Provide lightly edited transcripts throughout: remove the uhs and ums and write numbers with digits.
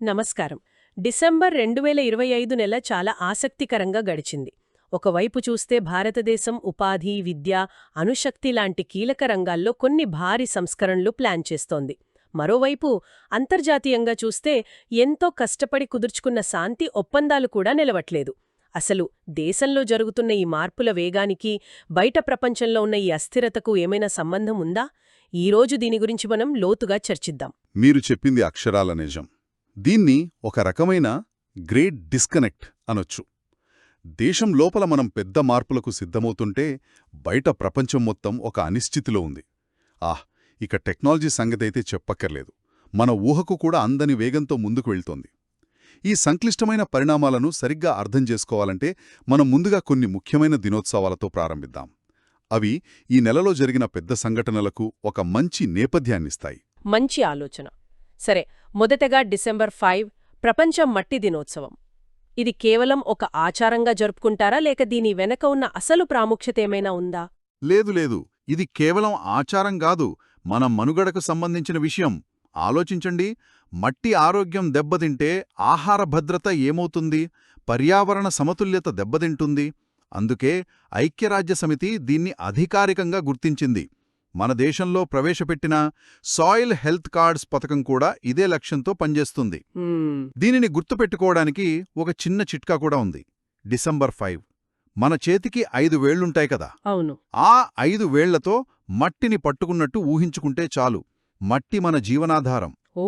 నమస్కారం. డిసెంబర్ 2025 నెల చాలా ఆసక్తికరంగా గడిచింది. ఒకవైపు చూస్తే భారతదేశం ఉపాధి, విద్య, అణుశక్తి లాంటి కీలక రంగాల్లో కొన్ని భారీ సంస్కరణలు ప్లాన్ చేస్తోంది. మరోవైపు అంతర్జాతీయంగా చూస్తే ఎంతో కష్టపడి కుదుర్చుకున్న శాంతి ఒప్పందాలు కూడా నిలవట్లేదు. అసలు దేశంలో జరుగుతున్న ఈ మార్పుల వేగానికి, బయట ప్రపంచంలో ఉన్న ఈ అస్థిరతకు ఏమైనా సంబంధం ఉందా? ఈరోజు దీని గురించి మనం లోతుగా చర్చిద్దాం. మీరు చెప్పింది అక్షరాల నిజం. దీన్ని ఒక రకమైన గ్రేట్ డిస్కనెక్ట్ అనొచ్చు. దేశం లోపల మనం పెద్ద మార్పులకు సిద్ధమవుతుంటే బయట ప్రపంచం మొత్తం ఒక అనిశ్చితిలో ఉంది. ఇక టెక్నాలజీ సంగతైతే చెప్పక్కర్లేదు. మన ఊహకు కూడా అందని వేగంతో ముందుకు వెళ్తోంది. ఈ సంక్లిష్టమైన పరిణామాలను సరిగ్గా అర్థం చేసుకోవాలంటే మనం ముందుగా కొన్ని ముఖ్యమైన దినోత్సవాలతో ప్రారంభిద్దాం. అవి ఈ నెలలో జరిగిన పెద్ద సంఘటనలకు ఒక మంచి నేపథ్యాన్నిస్తాయి. మంచి ఆలోచన. సరే, మొదటగా డిసెంబర్ 5 ప్రపంచ మట్టి దినోత్సవం. ఇది కేవలం ఒక ఆచారంగా జరుపుకుంటారా, లేక దీని వెనక ఉన్న అసలు ప్రాముఖ్యతేమైనా ఉందా? లేదు, ఇది కేవలం ఆచారం కాదు, మన మనుగడకు సంబంధించిన విషయం. ఆలోచించండి, మట్టి ఆరోగ్యం దెబ్బతింటే ఆహార భద్రత ఏమవుతుంది, పర్యావరణ సమతుల్యత దెబ్బతింటుంది. అందుకే ఐక్యరాజ్యసమితి దీన్ని అధికారికంగా గుర్తించింది. మన దేశంలో ప్రవేశపెట్టిన సాయిల్ హెల్త్ కార్డ్స్ పథకం కూడా ఇదే లక్ష్యంతో పనిచేస్తుంది. దీనిని గుర్తుపెట్టుకోవడానికి ఒక చిన్న చిట్కా కూడా ఉంది. డిసెంబర్ 5 మన చేతికి 5 వేళ్లుంటాయి కదా. అవును. ఆ 5 వేళ్లతో మట్టిని పట్టుకున్నట్టు ఊహించుకుంటే చాలు. మట్టి మన జీవనాధారం. ఓ,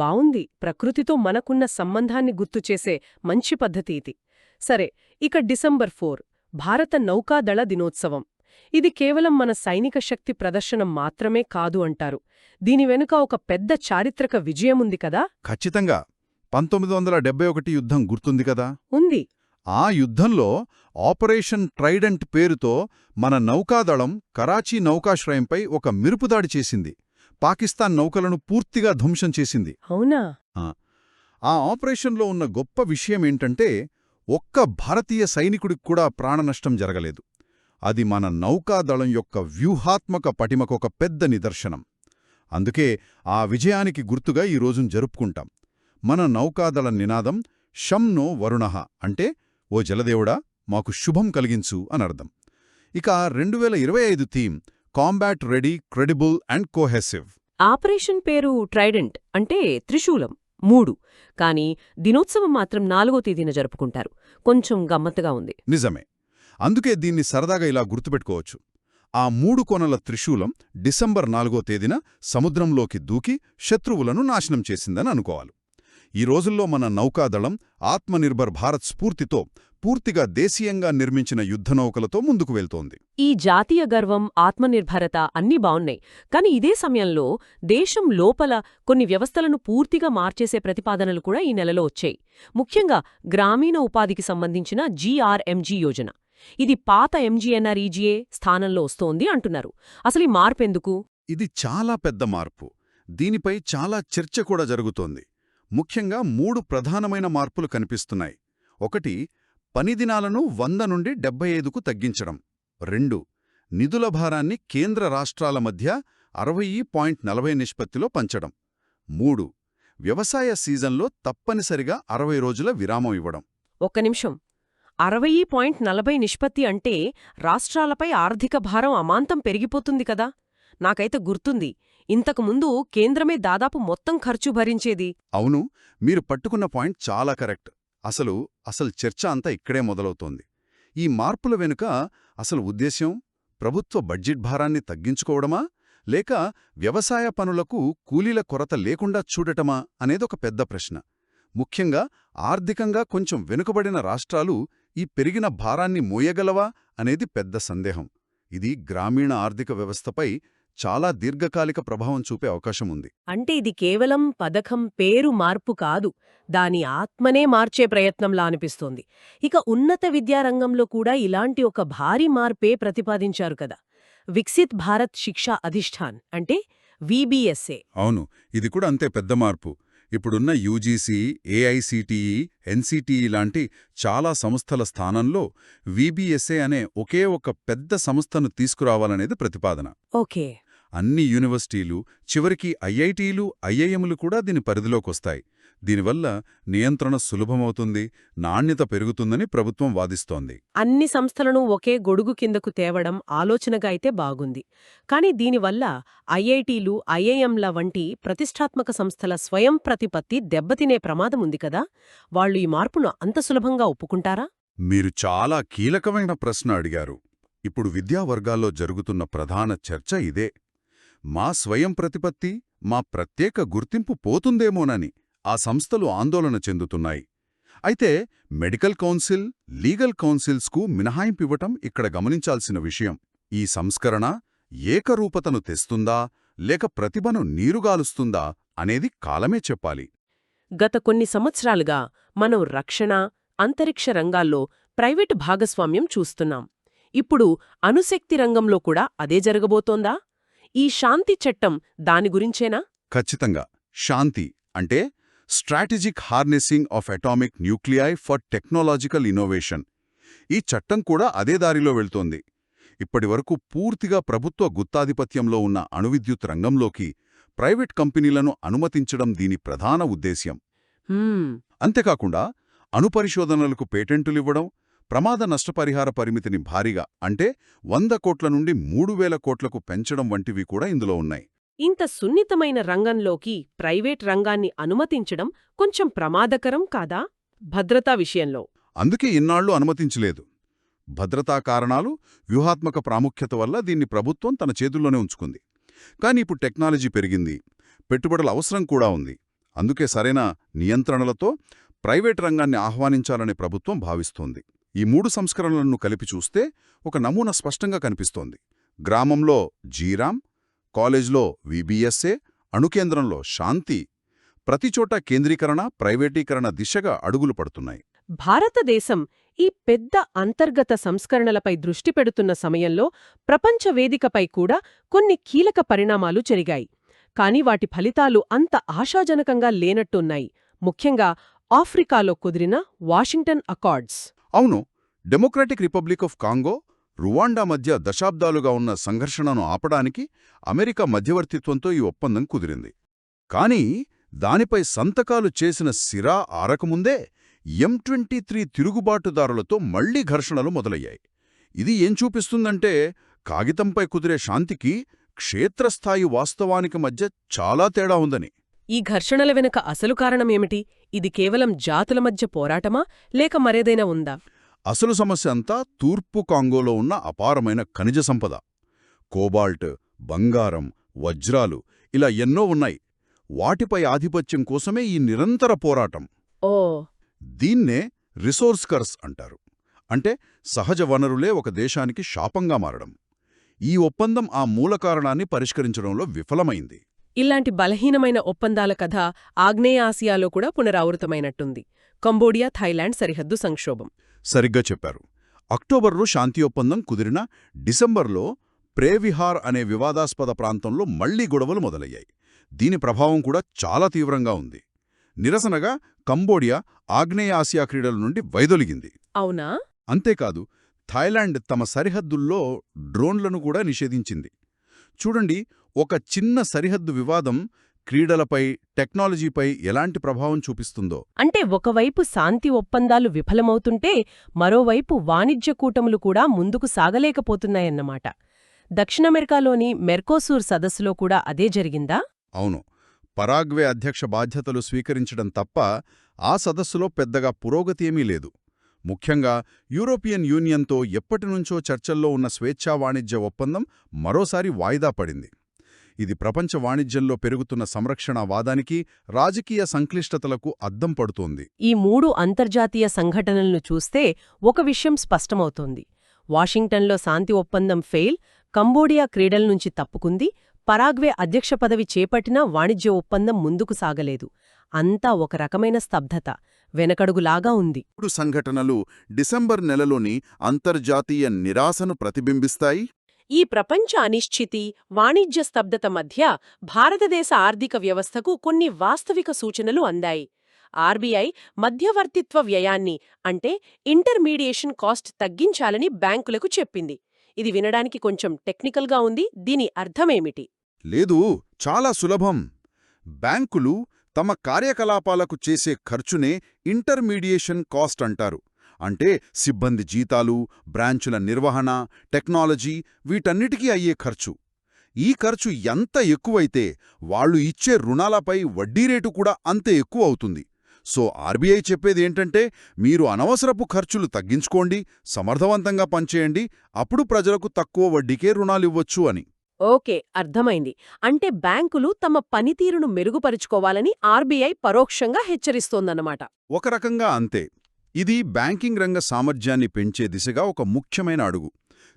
బావుంది. ప్రకృతితో మనకున్న సంబంధాన్ని గుర్తుచేసే మంచి పద్ధతి ఇది. సరే, ఇక డిసెంబర్ 4 భారత నౌకాదళ దినోత్సవం. ఇది కేవలం మన సైనిక శక్తి ప్రదర్శనం మాత్రమే కాదు అంటారు. దీని వెనుక ఒక పెద్ద చారిత్రక విజయముంది కదా? ఖచ్చితంగా. 1971 యుద్ధం గుర్తుంది కదా? ఉంది. ఆ యుద్ధంలో ఆపరేషన్ ట్రైడెంట్ పేరుతో మన నౌకాదళం కరాచీ నౌకాశ్రయంపై ఒక మిరుపుదాడి చేసింది. పాకిస్తాన్ నౌకలను పూర్తిగా ధ్వంసం చేసింది. అవునా? ఆ ఆపరేషన్లో ఉన్న గొప్ప విషయమేంటంటే ఒక్క భారతీయ సైనికుడికి కూడా ప్రాణనష్టం జరగలేదు. అది మన నౌకాదళం యొక్క వ్యూహాత్మక పటిమకొక పెద్ద నిదర్శనం. అందుకే ఆ విజయానికి గుర్తుగా ఈ రోజును జరుపుకుంటాం. మన నౌకాదళ నినాదం శం నో వరుణః అంటే, ఓ జలదేవుడా మాకు శుభం కలిగించు అనర్థం. ఇక 2025 theme combat ready, credible and cohesive. Operation పేరు ట్రైడెంట్ అంటే త్రిశూలం 3, కానీ దినోత్సవం మాత్రం 4వ తేదీన జరుపుకుంటారు. కొంచెం గమ్మత్తుగా ఉంది. నిజమే. అందుకే దీన్ని సరదాగా ఇలా గుర్తుపెట్టుకోవచ్చు. ఆ 3 కొనల త్రిశూలం డిసెంబర్ 4వ తేదీన సముద్రంలోకి దూకి శత్రువులను నాశనం చేసిందని అనుకోవాలి. ఈ రోజుల్లో మన నౌకాదళం ఆత్మనిర్భర్ భారత్ స్ఫూర్తితో పూర్తిగా దేశీయంగా నిర్మించిన యుద్ధనౌకలతో ముందుకు వెళ్తోంది. ఈ జాతీయ గర్వం, ఆత్మనిర్భరత అన్నీ బావున్నాయి. కానీ ఇదే సమయంలో దేశం లోపల కొన్ని వ్యవస్థలను పూర్తిగా మార్చేసే ప్రతిపాదనలు కూడా ఈ నెలలో వచ్చాయి. ముఖ్యంగా గ్రామీణ ఉపాధికి సంబంధించిన GRMG యోజన. ఇది పాత MGNREGA స్థానంలో వస్తోంది అంటున్నారు. అసలు ఈ మార్పెందుకు? ఇది చాలా పెద్ద మార్పు. దీనిపై చాలా చర్చ కూడా జరుగుతోంది. ముఖ్యంగా 3 ప్రధానమైన మార్పులు కనిపిస్తున్నాయి. 1. పని దినాలను 100 నుండి 75కు తగ్గించడం. 2. నిధుల భారాన్ని కేంద్ర రాష్ట్రాల మధ్య 60:40 నిష్పత్తిలో పంచడం. 3. వ్యవసాయ సీజన్లో తప్పనిసరిగా 60 రోజుల విరామం ఇవ్వడం. ఒక్క నిమిషం. 60:40 నిష్పత్తి అంటే రాష్ట్రాలపై ఆర్థిక భారం అమాంతం పెరిగిపోతుంది కదా? నాకైతే గుర్తుంది, ఇంతకుముందు కేంద్రమే దాదాపు మొత్తం ఖర్చు భరించేది. అవును, మీరు పట్టుకున్న పాయింట్ చాలా కరెక్ట్. అసలు చర్చ అంతా ఇక్కడే మొదలవుతోంది. ఈ మార్పుల వెనుక అసలు ఉద్దేశ్యం ప్రభుత్వ బడ్జెట్ భారాన్ని తగ్గించుకోవడమా, లేక వ్యవసాయ పనులకు కూలీల కొరత లేకుండా చూడటమా అనేదొక పెద్ద ప్రశ్న. ముఖ్యంగా ఆర్థికంగా కొంచెం వెనుకబడిన రాష్ట్రాలు ఈ పెరిగిన భారాన్ని మోయగలవా అనేది పెద్ద సందేహం. ఇది గ్రామీణ ఆర్థిక వ్యవస్థపై చాలా దీర్ఘకాలిక ప్రభావం చూపే అవకాశం ఉంది. అంటే ఇది కేవలం పథకం పేరు మార్పు కాదు, దాని ఆత్మనే మార్చే ప్రయత్నంలా అనిపిస్తోంది. ఇక ఉన్నత విద్యారంగంలో కూడా ఇలాంటి ఒక భారీ మార్పే ప్రతిపాదించారు కదా. వికసిత్ భారత్ శిక్షా అధిష్ఠాన్ అంటే VBSA. అవును, ఇది కూడా అంతే పెద్ద మార్పు. ఇప్పుడున్న UGC, AICTE, NCTE లాంటి చాలా సంస్థల స్థానంలో VBSA అనే ఒకే ఒక పెద్ద సంస్థను తీసుకురావాలనేది ప్రతిపాదన. ఓకే. అన్ని యూనివర్సిటీలు, చివరికి ఐఐటీలు, ఐఐఎంలు కూడా దీని పరిధిలోకొస్తాయి. దీనివల్ల నియంత్రణ సులభమవుతుంది, నాణ్యత పెరుగుతుందని ప్రభుత్వం వాదిస్తోంది. అన్ని సంస్థలను ఒకే గొడుగు కిందకు తేవడం ఆలోచనగా అయితే బాగుంది. కానీ దీనివల్ల ఐఐటీలు, ఐఐఎంల వంటి ప్రతిష్టాత్మక సంస్థల స్వయం ప్రతిపత్తి దెబ్బతినే ప్రమాదముంది కదా. వాళ్లు ఈ మార్పును అంత సులభంగా ఒప్పుకుంటారా? మీరు చాలా కీలకమైన ప్రశ్న అడిగారు. ఇప్పుడు విద్యావర్గాల్లో జరుగుతున్న ప్రధాన చర్చ ఇదే. మా స్వయం ప్రతిపత్తి, మా ప్రత్యేక గుర్తింపు పోతుందేమోనని ఆ సంస్థలు ఆందోళన చెందుతున్నాయి. అయితే మెడికల్ కౌన్సిల్, లీగల్ కౌన్సిల్స్కు మినహాయింపివ్వటం ఇక్కడ గమనించాల్సిన విషయం. ఈ సంస్కరణ ఏకరూపతను తెస్తుందా లేక ప్రతిభను నీరుగాలుస్తుందా అనేది కాలమే చెప్పాలి. గత కొన్ని సంవత్సరాలుగా మనం రక్షణ, అంతరిక్ష రంగాల్లో ప్రైవేటు భాగస్వామ్యం చూస్తున్నాం. ఇప్పుడు అణుశక్తి రంగంలో కూడా అదే జరగబోతోందా? ఈ శాంతి చట్టం దాని గురించేనా? ఖచ్చితంగా. శాంతి అంటే strategic harnessing of atomic nuclei for technological innovation. ఈ చట్టం కూడా అదే దారిలో వెళ్తోంది. ఇప్పటివరకు పూర్తిగా ప్రభుత్వ గుత్తాధిపత్యంలో ఉన్న అణువిద్యుత్ రంగంలోకి ప్రైవేట్ కంపెనీలను అనుమతించడం దీని ప్రధాన ఉద్దేశ్యం. అంతేకాకుండా అణుపరిశోధనలకు పేటెంటులివ్వడం, ప్రమాద నష్టపరిహార పరిమితిని భారీగా అంటే 100 కోట్ల నుండి 3,000 కోట్లకు పెంచడం వంటివి కూడా ఇందులో ఉన్నాయి. ఇంత సున్నితమైన రంగంలోకి ప్రైవేట్ రంగాన్ని అనుమతించడం కొంచెం ప్రమాదకరం కాదా భద్రతా విషయంలో? అందుకే ఇన్నాళ్లు అనుమతించలేదు. భద్రతా కారణాలు, వ్యూహాత్మక ప్రాముఖ్యత వల్ల దీన్ని ప్రభుత్వం తన చేతుల్లోనే ఉంచుకుంది. కానీ ఇప్పుడు టెక్నాలజీ పెరిగింది, పెట్టుబడుల అవసరం కూడా ఉంది. అందుకే సరైన నియంత్రణలతో ప్రైవేట్ రంగాన్ని ఆహ్వానించాలని ప్రభుత్వం భావిస్తోంది. ఈ 3 సంస్కరణలను కలిపి చూస్తే ఒక నమూనా స్పష్టంగా కనిపిస్తోంది. గ్రామంలో జీరామ్, కాలేజ్లో విబిఎస్ఏ, అణుకేంద్రంలో శాంతి. ప్రతిచోట కేంద్రీకరణ, ప్రైవేటీకరణ దిశగా అడుగులు పడుతున్నాయి. భారతదేశం ఈ పెద్ద అంతర్గత సంస్కరణలపై దృష్టి పెడుతున్న సమయంలో ప్రపంచ వేదికపై కూడా కొన్ని కీలక పరిణామాలు జరిగాయి. కాని వాటి ఫలితాలు అంత ఆశాజనకంగా లేనట్టున్నాయి. ముఖ్యంగా ఆఫ్రికాలో కుదిరిన వాషింగ్టన్ అకార్డ్స్. అవును, democratic republic of Congo, Rwanda మధ్య దశాబ్దాలుగా ఉన్న సంఘర్షణను ఆపడానికి అమెరికా మధ్యవర్తిత్వంతో ఈ ఒప్పందం కుదిరింది. కానీ దానిపై సంతకాలు చేసిన సిరా ఆరకముందే M23 తిరుగుబాటుదారులతో మళ్లీ ఘర్షణలు మొదలయ్యాయి. ఇది ఏం చూపిస్తుందంటే కాగితంపై కుదిరే శాంతికి క్షేత్రస్థాయి వాస్తవానికి మధ్య చాలా తేడా ఉందని. ఈ ఘర్షణల వెనుక అసలు కారణమేమిటి? ఇది కేవలం జాతుల మధ్య పోరాటమా లేక మరేదైనా ఉందా? అసలు సమస్య అంతా తూర్పు కాంగోలో ఉన్న అపారమైన ఖనిజ సంపద. కోబాల్ట్, బంగారం, వజ్రాలు ఇలా ఎన్నో ఉన్నాయి. వాటిపై ఆధిపత్యం కోసమే ఈ నిరంతర పోరాటం. ఓ, దీన్నే రిసోర్స్ కర్స్ అంటారు. అంటే సహజ వనరులే ఒక దేశానికి శాపంగా మారడం. ఈ ఒప్పందం ఆ మూల కారణాన్ని పరిష్కరించడంలో విఫలమైంది. ఇలాంటి బలహీనమైన ఒప్పందాల కథ ఆగ్నేయ ఆసియాలో కూడా పునరావృతమైనట్టుంది. కంబోడియా, థాయిలాండ్ సరిహద్దు సంక్షోభం. సరిగ్గా చెప్పారు. అక్టోబర్లో శాంతి ఒప్పందం కుదిరిన డిసెంబర్లో ప్రేవిహార్ అనే వివాదాస్పద ప్రాంతంలో మళ్లీ గొడవలు మొదలయ్యాయి. దీని ప్రభావం కూడా చాలా తీవ్రంగా ఉంది. నిరసనగా కంబోడియా ఆగ్నేయ ఆసియా క్రీడల నుండి వైదొలిగింది. అవునా? అంతేకాదు, థాయిలాండ్ తమ సరిహద్దుల్లో డ్రోన్లను కూడా నిషేధించింది. చూడండి, ఒక చిన్న సరిహద్దు వివాదం క్రీడలపై, టెక్నాలజీపై ఎలాంటి ప్రభావం చూపిస్తుందో. అంటే ఒకవైపు శాంతి ఒప్పందాలు విఫలమవుతుంటే మరోవైపు వాణిజ్య కూటములు కూడా ముందుకు సాగలేకపోతున్నాయన్నమాట. దక్షిణామెరికాలోని మెర్కోసూర్ సదస్సులో కూడా అదే జరిగిందా? అవును. పరాగ్వే అధ్యక్ష బాధ్యతలు స్వీకరించడం తప్ప ఆ సదస్సులో పెద్దగా పురోగతి ఏమీ లేదు. ముఖ్యంగా యూరోపియన్ యూనియన్తో ఎప్పటినుంచో చర్చల్లో ఉన్న స్వేచ్ఛా వాణిజ్య ఒప్పందం మరోసారి వాయిదా పడింది. ఇది ప్రపంచ వాణిజ్యంలో పెరుగుతున్న సంరక్షణ వాదానికి, రాజకీయ సంక్లిష్టతలకు అద్దం పడుతోంది. ఈ 3 అంతర్జాతీయ సంఘటనలను చూస్తే ఒక విషయం స్పష్టమవుతోంది. వాషింగ్టన్లో శాంతి ఒప్పందం ఫెయిల్, కంబోడియా క్రీడల నుంచి తప్పుకుంది, పరాగ్వే అధ్యక్ష పదవి చేపట్టినా వాణిజ్య ఒప్పందం ముందుకు సాగలేదు. అంతా ఒక రకమైన స్తబ్దత, వెనకడుగులాగా ఉంది. 3 సంఘటనలు డిసెంబర్ నెలలోని అంతర్జాతీయ నిరాశను ప్రతిబింబిస్తాయి. ఈ ప్రపంచ అనిశ్చితి, వాణిజ్య స్తబ్దత మధ్య భారతదేశ ఆర్థిక వ్యవస్థకు కొన్ని వాస్తవిక సూచనలు అందాయి. ఆర్బీఐ మధ్యవర్తిత్వ వ్యయాన్ని అంటే ఇంటర్మీడియేషన్ కాస్ట్ తగ్గించాలని బ్యాంకులకు చెప్పింది. ఇది వినడానికి కొంచెం టెక్నికల్గా ఉంది. దీని అర్థమేమిటి? లేదు, చాలా సులభం. బ్యాంకులు తమ కార్యకలాపాలకు చేసే ఖర్చునే ఇంటర్మీడియేషన్ కాస్ట్ అంటారు. అంటే సిబ్బంది జీతాలు, బ్రాంచుల నిర్వహణ, టెక్నాలజీ వీటన్నిటికీ అయ్యే ఖర్చు. ఈ ఖర్చు ఎంత ఎక్కువైతే వాళ్ళు ఇచ్చే రుణాలపై వడ్డీ రేటు కూడా అంతే ఎక్కువ అవుతుంది. సో ఆర్బీఐ చెప్పేదేంటంటే, మీరు అనవసరపు ఖర్చులు తగ్గించుకోండి, సమర్థవంతంగా పనిచేయండి, అప్పుడు ప్రజలకు తక్కువ వడ్డీకే రుణాలివ్వచ్చు అని. ఓకే, అర్థమైంది. అంటే బ్యాంకులు తమ పనితీరును మెరుగుపరుచుకోవాలని ఆర్బీఐ పరోక్షంగా హెచ్చరిస్తోందన్నమాట. ఒక రకంగా అంతే. ఇది బ్యాంకింగ్ రంగ సామర్థ్యాన్ని పెంచే దిశగా ఒక ముఖ్యమైన అడుగు.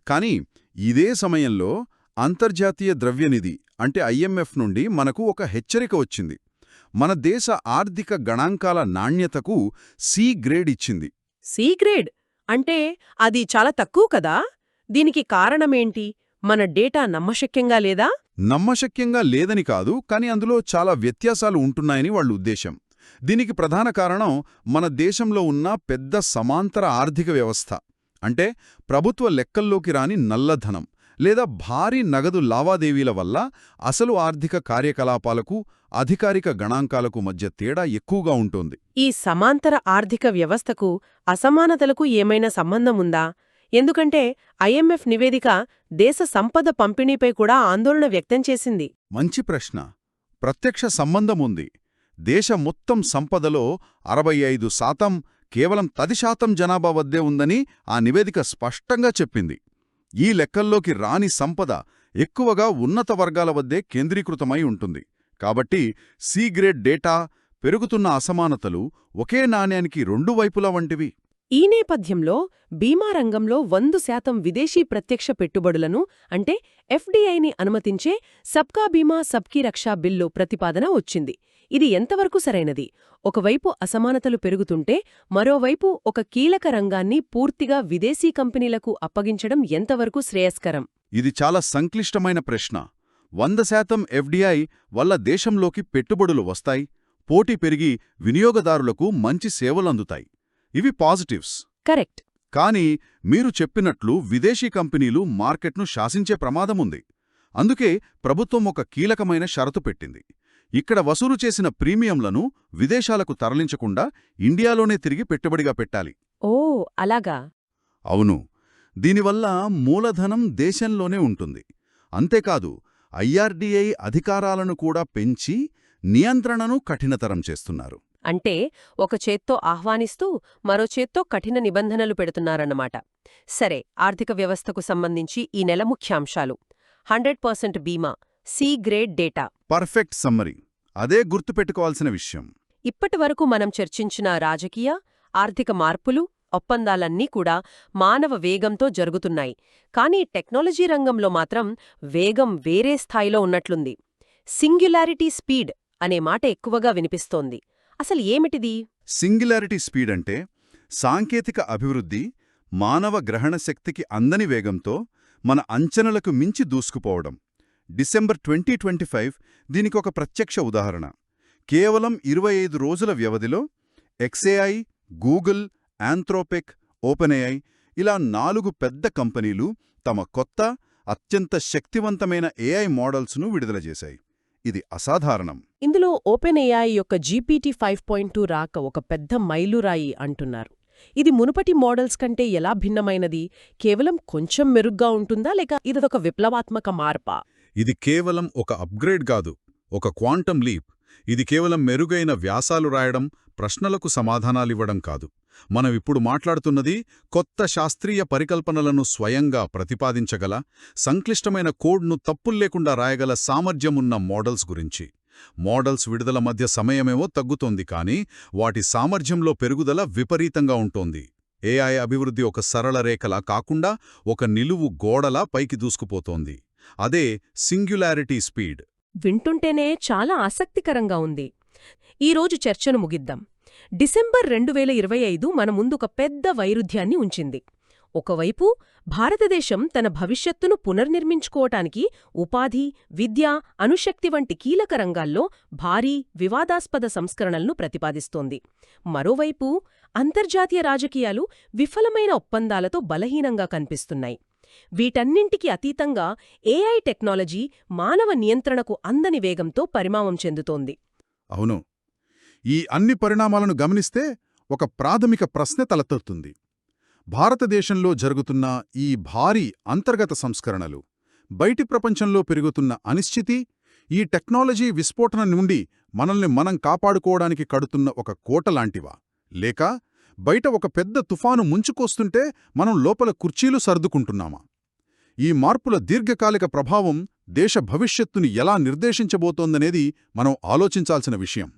కానీ ఇదే సమయంలో అంతర్జాతీయ ద్రవ్యనిధి అంటే ఐఎంఎఫ్ నుండి మనకు ఒక హెచ్చరిక వచ్చింది. మన దేశ ఆర్థిక గణాంకాల నాణ్యతకు సి గ్రేడ్ ఇచ్చింది. సి గ్రేడ్ అంటే అది చాలా తక్కువ కదా? దీనికి కారణమేంటి? మన డేటా నమ్మశక్యంగా లేదా? నమ్మశక్యంగా లేదని కాదు, కానీ అందులో చాలా వ్యత్యాసాలు ఉంటున్నాయని వాళ్ళ ఉద్దేశం. దీనికి ప్రధాన కారణం మన దేశంలో ఉన్న పెద్ద సమాంతర ఆర్థిక వ్యవస్థ. అంటే ప్రభుత్వ లెక్కల్లోకి రాని నల్లధనం లేదా భారీ నగదు లావాదేవీల వల్ల అసలు ఆర్థిక కార్యకలాపాలకు, అధికారిక గణాంకాలకు మధ్య తేడా ఎక్కువగా ఉంటుంది. ఈ సమాంతర ఆర్థిక వ్యవస్థకు, అసమానతలకు ఏమైనా సంబంధం ఉందా? ఎందుకంటే ఐఎంఎఫ్ నివేదిక దేశ సంపద పంపిణీపై కూడా ఆందోళన వ్యక్తం చేసింది. మంచి ప్రశ్న. ప్రత్యక్ష సంబంధముంది. దేశ మొత్తం సంపదలో 65% కేవలం 10% జనాభా వద్దే ఉందని ఆ నివేదిక స్పష్టంగా చెప్పింది. ఈ లెక్కల్లోకి రాని సంపద ఎక్కువగా ఉన్నత వర్గాల వద్దే కేంద్రీకృతమై ఉంటుంది. కాబట్టి సి గ్రేడ్ డేటా, పెరుగుతున్న అసమానతలు ఒకే నాణ్యానికి రెండు వైపులా వంటివి. ఈ నేపథ్యంలో బీమా రంగంలో 100% విదేశీ ప్రత్యక్ష పెట్టుబడులను అంటే ఎఫ్డీఐని అనుమతించే సబ్కా బీమా సబ్కీ రక్షా బిల్లు ప్రతిపాదన వచ్చింది. ఇది ఎంతవరకు సరైనది? ఒకవైపు అసమానతలు పెరుగుతుంటే మరోవైపు ఒక కీలక రంగాన్ని పూర్తిగా విదేశీ కంపెనీలకు అప్పగించడం ఎంతవరకు శ్రేయస్కరం? ఇది చాలా సంక్లిష్టమైన ప్రశ్న. 100% ఎఫ్డీఐ వల్ల దేశంలోకి పెట్టుబడులు వస్తాయి, పోటీ పెరిగి వినియోగదారులకు మంచి సేవలందుతాయి. ఇవి పాజిటివ్స్. కరెక్ట్. కానీ మీరు చెప్పినట్లు విదేశీ కంపెనీలు మార్కెట్ను శాసించే ప్రమాదముంది. అందుకే ప్రభుత్వం ఒక కీలకమైన షరతు పెట్టింది. ఇక్కడ వసూలు చేసిన ప్రీమియంలను విదేశాలకు తరలించకుండా ఇండియాలోనే తిరిగి పెట్టుబడిగా పెట్టాలి. ఓ, అలాగా? అవును. దీనివల్ల మూలధనం దేశంలోనే ఉంటుంది. అంతేకాదు, ఐఆర్డీఐ అధికారాలను కూడా పెంచి నియంత్రణను కఠినతరం చేస్తున్నారు. అంటే ఒక చేత్తో ఆహ్వానిస్తూ మరో చేత్తో కఠిన నిబంధనలు పెడుతున్నారన్నమాట. సరే, ఆర్థిక వ్యవస్థకు సంబంధించి ఈ నెల ముఖ్యాంశాలు. 100% బీమా, C grade data. Perfect summary. అదే గుర్తుపెట్టుకోవాల్సిన విషయం. ఇప్పటివరకు మనం చర్చించిన రాజకీయ, ఆర్థిక మార్పులు, ఒప్పందాలన్నీ కూడా మానవ వేగంతో జరుగుతున్నాయి. కానీ టెక్నాలజీ రంగంలో మాత్రం వేగం వేరే స్థాయిలో ఉన్నట్లుంది. సింగ్యులారిటీ స్పీడ్ అనే మాట ఎక్కువగా వినిపిస్తోంది. అసలు ఏమిటిది? సింగులారిటీ స్పీడ్ అంటే సాంకేతిక అభివృద్ధి మానవ గ్రహణ శక్తికి అందని వేగంతో మన అంచనలకు మించి దూసుకుపోవడం. డిసెంబర్ 2025 దీనికొక ప్రత్యక్ష ఉదాహరణ. కేవలం 25 రోజుల వ్యవధిలో ఎక్స్ఏఐ, గూగుల్, ఆంథ్రోపిక్, ఓపెన్ఏఐ ఇలా 4 పెద్ద కంపెనీలు తమ కొత్త, అత్యంత శక్తివంతమైన ఏఐ మోడల్స్ను విడుదల చేశాయి. ఇది అసాధారణం. ఇందులో ఓపెన్ఏఐ యొక్క GPT 5.2 రాక ఒక పెద్ద మైలురాయి అంటున్నారు. ఇది మునుపటి మోడల్స్ కంటే ఎలా భిన్నమైనది? కేవలం కొంచెం మెరుగ్గా ఉంటుందా, లేక ఇదొక విప్లవాత్మక మార్పా? ఇది కేవలం ఒక అప్గ్రేడ్ కాదు, ఒక క్వాంటమ్ లీప్. ఇది కేవలం మెరుగైన వ్యాసాలు రాయడం, ప్రశ్నలకు సమాధానాలివ్వడం కాదు. మనమిప్పుడు మాట్లాడుతున్నది కొత్త శాస్త్రీయ పరికల్పనలను స్వయంగా ప్రతిపాదించగల, సంక్లిష్టమైన కోడ్ను తప్పుల్లేకుండా రాయగల సామర్థ్యమున్న మోడల్స్ గురించి. మోడల్స్ విడుదల మధ్య సమయమేమో తగ్గుతోంది, కానీ వాటి సామర్థ్యంలో పెరుగుదల విపరీతంగా ఉంటోంది. ఏఐ అభివృద్ధి ఒక సరళ రేఖలా కాకుండా ఒక నిలువు గోడలా పైకి దూసుకుపోతోంది. అదే సింగ్యులారిటీ స్పీడ్. వింటుంటేనే చాలా ఆసక్తికరంగా ఉంది. ఈరోజు చర్చను ముగిద్దాం. డిసెంబర్ 2025 మన ముందుక పెద్ద వైరుధ్యాన్ని ఉంచింది. ఒకవైపు భారతదేశం తన భవిష్యత్తును పునర్నిర్మించుకోవటానికి ఉపాధి, విద్య, అణుశక్తి వంటి కీలక రంగాల్లో భారీ, వివాదాస్పద సంస్కరణలను ప్రతిపాదిస్తోంది. మరోవైపు అంతర్జాతీయ రాజకీయాలు విఫలమైన ఒప్పందాలతో బలహీనంగా కనిపిస్తున్నాయి. వీటన్నింటికి అతీతంగా ఏఐ టెక్నాలజీ మానవ నియంత్రణకు అందని వేగంతో పరిణామం చెందుతోంది. అవును. ఈ అన్ని పరిణామాలను గమనిస్తే ఒక ప్రాథమిక ప్రశ్న తలెత్తుతుంది. భారతదేశంలో జరుగుతున్న ఈ భారీ అంతర్గత సంస్కరణలు, బయటి ప్రపంచంలో పెరుగుతున్న అనిశ్చితి, ఈ టెక్నాలజీ విస్ఫోటన నుండి మనల్ని మనం కాపాడుకోవడానికి కడుతున్న ఒక కోటలాంటివా? లేక బయట ఒక పెద్ద తుఫాను ముంచుకొస్తుంటే మనం లోపల కుర్చీలు సర్దుకుంటున్నామా? ఈ మార్పుల దీర్ఘకాలిక ప్రభావం దేశ భవిష్యత్తుని ఎలా నిర్దేశించబోతోందనేది మనం ఆలోచించాల్సిన విషయం.